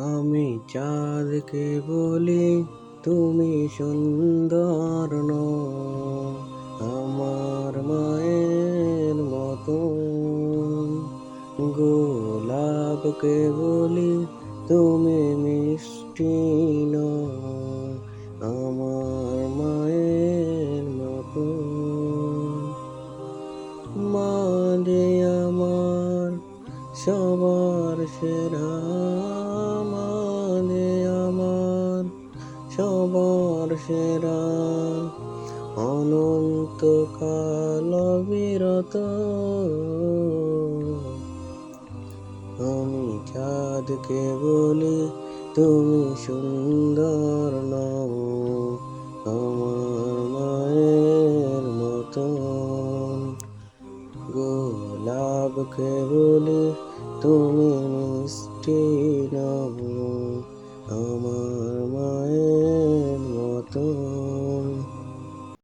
আমি চাঁদকে বলি তুমি সুন্দর নও, আমার মায়ের মতন। গোলাপকে বলি তুমি মিষ্টি নও, আমার মায়ের মতন। মা যে আমার সবার সেরা, মা যে আমার সবার সেরা, অনন্তকাল বিরত। আমি চাঁদকে বলি তুমি সুন্দর নও, আমার মায়ের মতন। গোলাপকে বলি তুমি মিষ্টি নও, আমার মায়ের মতন।